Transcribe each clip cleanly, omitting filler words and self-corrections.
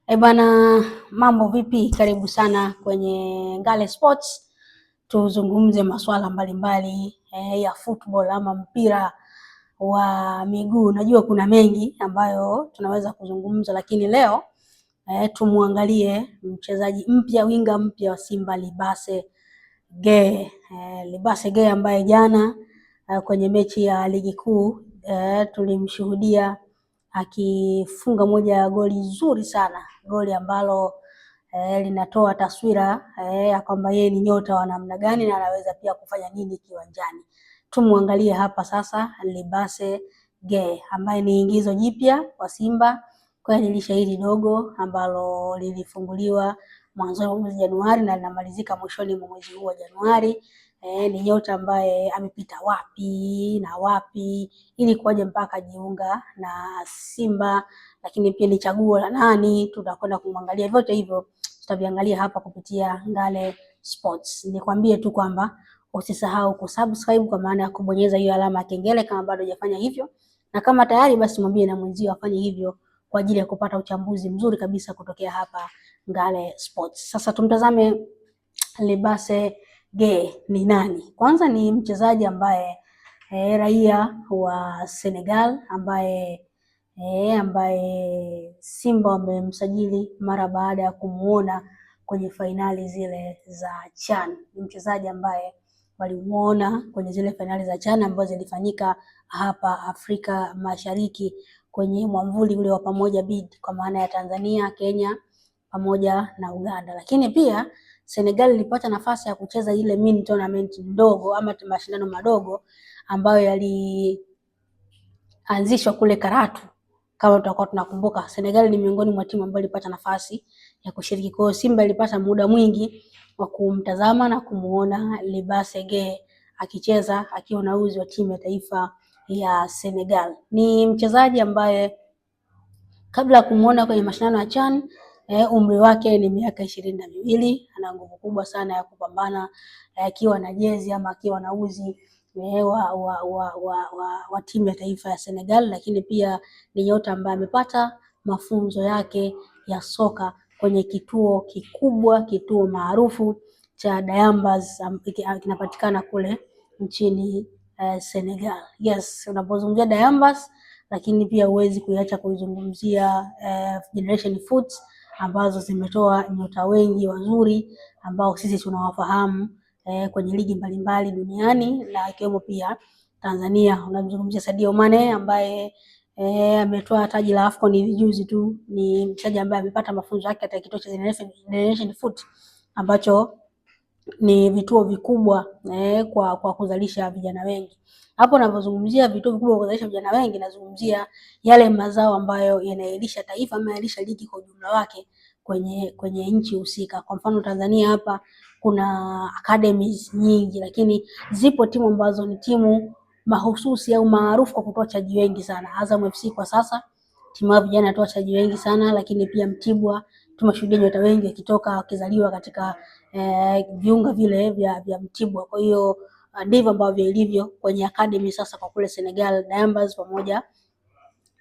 Bwana, mambo vipi? Karibu sana kwenye Ngale Sports, tuzungumze masuala mbalimbali ya football ama mpira wa miguu. Najua kuna mengi ambayo tunaweza kuzungumza, lakini leo tumuangalie mchezaji mpya, winga mpya wa Simba, Libase Geye. Libase Geye ambaye jana kwenye mechi ya ligi kuu tulimshuhudia akifunga moja ya goli nzuri sana, goli ambalo linatoa taswira ya kwamba yeye ni nyota wa namna gani na anaweza pia kufanya nini kiwanjani. Tumwangalie hapa sasa Libase Geye ambaye ni ingizo jipya kwa Simba kwa dirisha hili dogo ambalo lilifunguliwa mwanzoni mwa mwezi Januari na linamalizika mwishoni mwa mwezi huu wa Januari. Ni nyota ambaye amepita wapi na wapi ili kuwaje mpaka jiunga na Simba, lakini pia ni chaguo la nani, tutakwenda kumwangalia. Vyote hivyo tutaviangalia hapa kupitia Ngale Sports. Nikwambie tu kwamba usisahau kusubscribe kwa maana ya kubonyeza hiyo alama ya kengele kama bado hujafanya hivyo, na kama tayari basi mwambie na mwenzio afanye hivyo kwa ajili ya kupata uchambuzi mzuri kabisa kutokea hapa Ngale Sports. Sasa tumtazame Libase Geye ni nani? Kwanza ni mchezaji ambaye raia wa Senegal ambaye Simba wamemsajili mara baada ya kumuona kwenye fainali zile za CHAN. Ni mchezaji ambaye walimuona kwenye zile fainali za CHAN ambazo zilifanyika hapa Afrika Mashariki kwenye mwamvuli ule wa Pamoja Bid, kwa maana ya Tanzania, Kenya pamoja na Uganda. Lakini pia Senegal ilipata nafasi ya kucheza ile mini tournament ndogo ama mashindano madogo ambayo yalianzishwa kule Karatu. Kama tutakuwa tunakumbuka, Senegal ni miongoni mwa timu ambayo ilipata nafasi ya kushiriki. Kwa hiyo Simba ilipata muda mwingi wa kumtazama na kumuona Libase Geye akicheza akiwa na uzi wa timu ya taifa ya Senegal. Ni mchezaji ambaye kabla ya kumuona kwenye mashindano ya CHAN umri wake ni miaka 22. Ana nguvu kubwa sana ya kupambana akiwa na jezi ama akiwa na uzi wa timu ya taifa ya Senegal, lakini pia ni nyota ambaye amepata mafunzo yake ya soka kwenye kituo kikubwa, kituo maarufu cha Dayambas kinapatikana kule nchini Senegal. Yes, unapozungumzia Dayambas lakini pia huwezi kuiacha kuizungumzia Generation Foods ambazo zimetoa nyota wengi wazuri ambao sisi tunawafahamu kwenye ligi mbalimbali duniani na ikiwemo pia Tanzania. Unamzungumzia Sadio Mane ambaye ametoa taji la AFCON hivi juzi tu. Ni mchezaji ambaye amepata mafunzo yake katika kituo cha Generation Foods ambacho ni vituo vikubwa kwa kuzalisha vijana wengi. Hapo ninapozungumzia vituo vikubwa kwa kuzalisha vijana wengi, nazungumzia yale mazao ambayo yanailisha taifa ama yanailisha ligi kwa ujumla wake kwenye nchi husika. Kwa mfano Tanzania hapa kuna academies nyingi, lakini zipo timu ambazo ni timu mahususi au maarufu kwa kutoa wachezaji wengi sana. Azam FC kwa sasa timu ya vijana inatoa wachezaji wengi sana, lakini pia Mtibwa tumeshuhudia nyota wengi wakitoka wakizaliwa katika viunga vile vya Mtibwa. Kwa hiyo ndivyo ambavyo ilivyo kwenye academy sasa kwa kule Senegal, Dayambas pamoja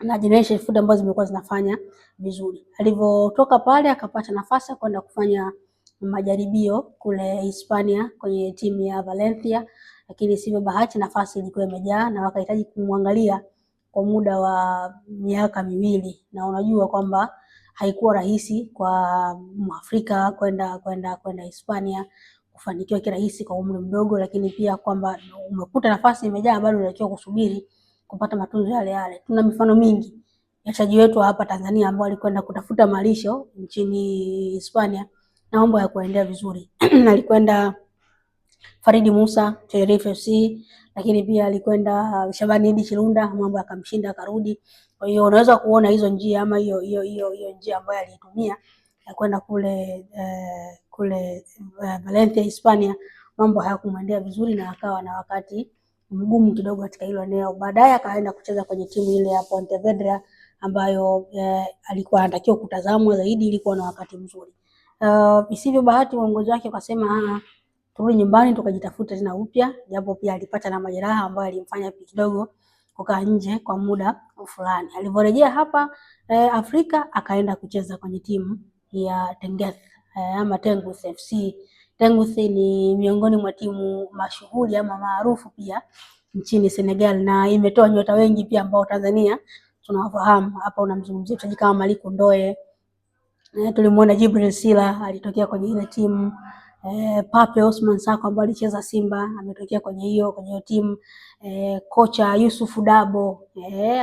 na Generation Food ambazo zimekuwa zinafanya vizuri. Alivyotoka pale akapata nafasi ya kwenda kufanya majaribio kule Hispania kwenye timu ya Valencia, lakini sivyo bahati nafasi ilikuwa imejaa na wakahitaji kumwangalia kwa muda wa miaka miwili, na unajua kwamba haikuwa rahisi kwa Mwafrika kwenda Hispania kufanikiwa kirahisi kwa umri mdogo, lakini pia kwamba umekuta nafasi imejaa bado unatakiwa kusubiri kupata matunzo yale yale. Tuna mifano mingi ya wachezaji wetu hapa Tanzania ambao walikwenda kutafuta malisho nchini Hispania na mambo ya kuendea vizuri. Alikwenda Faridi Musa Tenerife FC, lakini pia alikwenda Shabani Idi Chilunda, mambo akamshinda akarudi. Kwa hiyo unaweza kuona hizo njia ama hiyo njia ambayo alitumia ya kwenda kule Valencia Hispania, mambo hayakumwendea vizuri na akawa na wakati mgumu kidogo katika hilo eneo. Baadaye akaenda kucheza kwenye timu ile ya Pontevedra ambayo alikuwa anatakiwa kutazamwa zaidi, ilikuwa na wakati mzuri. Isivyo bahati uongozi wake ukasema turudi nyumbani tukajitafuta tena upya, japo pia alipata na majeraha ambayo alimfanya kidogo kukaa nje kwa muda fulani. Alivorejea hapa Afrika akaenda kucheza kwenye timu ya Tengueth ama Tenguth FC. Tenguth ni miongoni mwa timu mashuhuri ama maarufu pia nchini Senegal, na imetoa nyota wengi pia ambao Tanzania tunawafahamu. Hapa unamzungumzia mchezaji kama Maliku Ndoye, tulimuona Jibril Sila alitokea kwenye ile timu. Pape Osman Sako ambaye alicheza Simba ametokea kwenye hiyo timu. Kocha Yusuf Dabo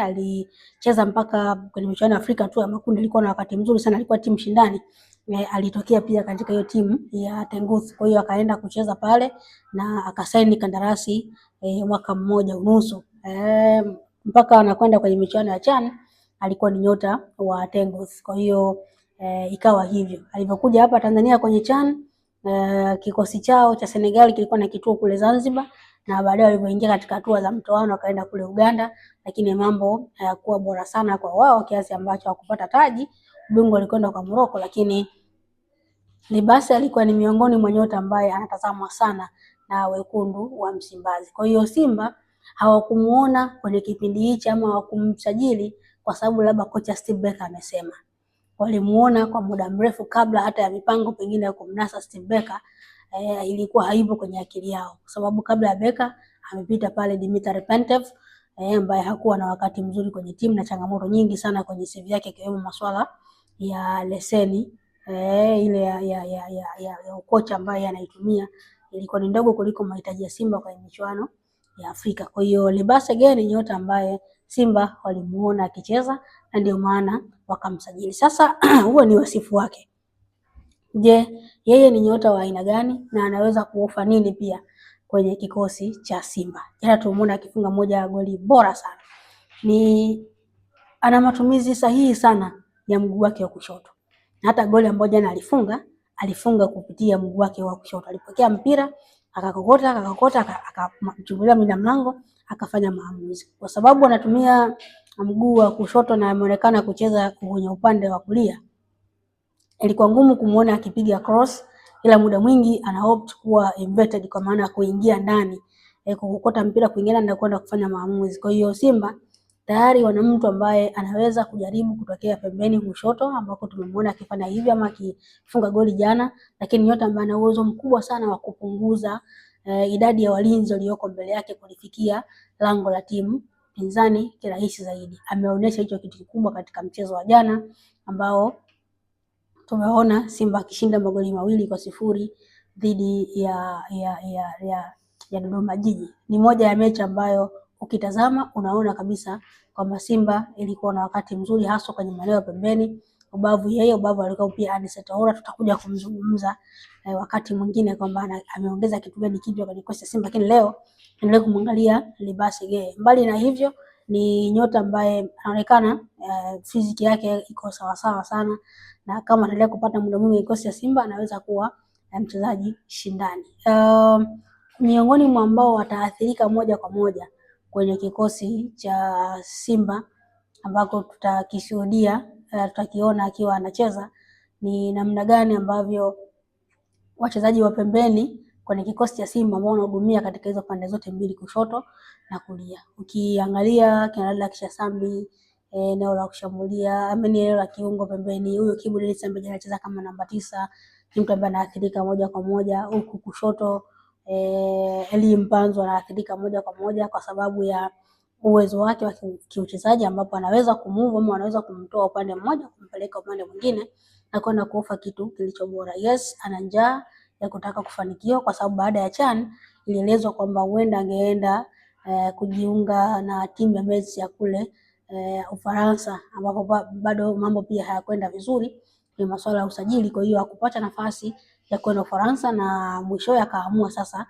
alicheza mpaka kwenye michuano ya Afrika tu ya makundi, alikuwa na wakati mzuri sana, alikuwa timu shindani. Alitokea pia katika hiyo timu ya Tenguth, kwa hiyo akaenda kucheza pale na akasaini kandarasi mwaka mmoja unusu mpaka anakwenda kwenye michuano ya CHAN alikuwa ni nyota wa Tenguth. Kwa hiyo ikawa hivyo alivyokuja hapa Tanzania kwenye CHAN. Kikosi chao cha Senegal kilikuwa na kituo kule Zanzibar, na baadaye walipoingia katika hatua za mtoano wakaenda kule Uganda, lakini mambo hayakuwa bora sana kwa wao kiasi ambacho hawakupata taji. Ubingwa alikwenda kwa Morocco, lakini Libase alikuwa ni miongoni mwa nyota ambaye anatazamwa sana na wekundu wa Msimbazi. Kwa hiyo Simba hawakumuona kwenye kipindi hichi ama hawakumsajili kwa sababu labda kocha Steve Barker amesema. Walimuona kwa muda mrefu kabla hata ya mipango pengine ya kumnasa Steve Barker ilikuwa haipo kwenye akili yao, kwa sababu kabla ya Barker amepita pale Dimitri Pantev ambaye hakuwa na wakati mzuri kwenye timu na changamoto nyingi sana kwenye CV yake, ikiwemo masuala ya leseni ile ya ukocha ambaye anaitumia ilikuwa ni ndogo kuliko mahitaji ya Simba kwenye michuano ya Afrika. Kwa hiyo Libase Geye ni nyota ambaye Simba walimuona akicheza na ndio maana wakamsajili. Sasa huo ni wasifu wake. Je, yeye ni nyota wa aina gani na anaweza kuofa nini pia kwenye kikosi cha Simba? Jana tumeona akifunga moja ya goli bora sana. Ana matumizi sahihi sana ya mguu wake wa kushoto. Hata goli ambayo jana alifunga kupitia mguu wake wa kushoto. Alipokea mpira, akakokota, akamchungulia mlinda mlango, akafanya maamuzi. Kwa sababu anatumia mguu wa kushoto na ameonekana kucheza kwenye upande wa kulia, ilikuwa ngumu kumuona akipiga cross, ila muda mwingi ana opt kuwa inverted, kwa maana kuingia ndani, kukokota mpira kuingia ndani na kwenda kufanya maamuzi. Kwa hiyo Simba tayari wana mtu ambaye anaweza kujaribu kutokea pembeni kushoto, ambako tumemwona akifanya hivyo ama akifunga goli jana, lakini nyota ambaye ana uwezo mkubwa sana wa kupunguza idadi ya walinzi walioko mbele yake kulifikia lango la timu pinzani kirahisi zaidi. Ameonyesha hicho kitu kikubwa katika mchezo wa jana ambao tumeona Simba akishinda magoli 2-0 dhidi ya Dodoma Jiji. Ni moja ya mechi ambayo ukitazama unaona kabisa kwamba Simba ilikuwa na wakati mzuri, hasa kwenye maeneo ya pembeni. Ubavu alikuwa pia Anicet Oura, tutakuja kumzungumza wakati mwingine kwamba ameongeza kitu gani kipya kwenye kosi Simba, lakini leo endelee kumwangalia Libase Geye. Mbali na hivyo ni nyota ambaye anaonekana fiziki yake iko sawa sana, na kama anaendelea kupata muda mwingi kikosi cha Simba anaweza kuwa mchezaji shindani. Miongoni mwa ambao wataathirika moja kwa moja kwenye kikosi cha Simba ambako tutakishuhudia, tutakiona akiwa anacheza, ni namna gani ambavyo wachezaji wa pembeni kwenye kikosi cha Simba ambao wanahudumia katika hizo pande zote mbili, kushoto na kulia. Ukiangalia Kinalala Kishasambi eneo la kushambulia, eneo la kiungo pembeni, huyo Kibu Denis ambaye anacheza kama namba 9 ni mtu ambaye anaathirika moja kwa moja. Huku kushoto Eli Mpanzu anaathirika moja kwa moja kwa sababu ya uwezo wake wa kiuchezaji, ambapo anaweza kumove ama anaweza kumtoa upande mmoja kumpeleka upande mwingine na kwenda kuofa kitu kilicho bora. Yes, ana njaa ya kutaka kufanikiwa, kwa sababu baada ya CHAN ilielezwa kwamba huenda angeenda kujiunga na timu ya Metz ya kule Ufaransa, ambapo bado mambo pia hayakwenda vizuri ni masuala ya usajili. Kwa hiyo hakupata nafasi ya kwenda Ufaransa, na mwishowe akaamua sasa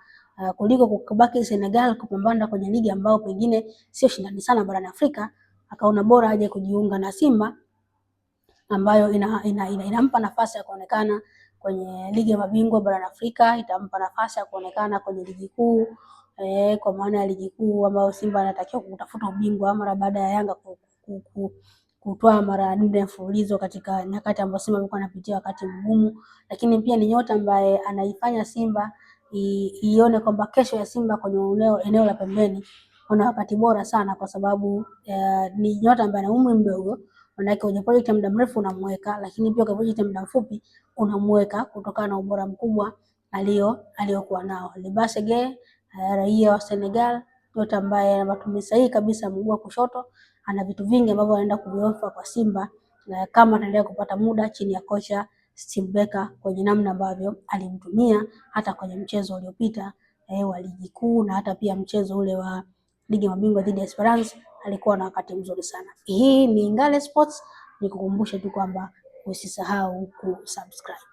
kuliko kubaki Senegal kupambana kwenye ligi ambayo pengine sio shindani sana barani Afrika, akaona bora aje kujiunga na Simba ambayo inampa nafasi ya kuonekana kwenye ligi ya mabingwa barani Afrika, itampa nafasi ya kuonekana kwenye ligi kuu, kwa maana ya ligi kuu ambayo Simba anatakiwa kutafuta ubingwa mara baada ya Yanga kutoa mara 4 mfululizo katika nyakati ambazo Simba alikuwa anapitia wakati mgumu. Lakini pia ni nyota ambaye anaifanya Simba ione kwamba kesho ya Simba kwenye eneo la pembeni kuna wakati bora sana, kwa sababu ni nyota ambaye ana umri mdogo, Maana kwenye project ya muda mrefu unamweka, lakini pia kwa project ya muda mfupi unamweka kutokana na ubora mkubwa aliyokuwa nao. Libase Geye, raia wa Senegal, nyota ambaye ana matumizi sahihi kabisa mguu wa kushoto, ana vitu vingi ambavyo anaenda kuviofa kwa Simba, na kama ataendelea kupata muda chini ya kocha Steve Barker kwenye namna ambavyo alimtumia hata kwenye mchezo uliopita wa ligi kuu na hata pia mchezo ule wa ligi ya mabingwa dhidi ya Esperance, alikuwa na wakati mzuri sana. Hii ni Ngale Sports, nikukumbushe tu kwamba usisahau kusubscribe.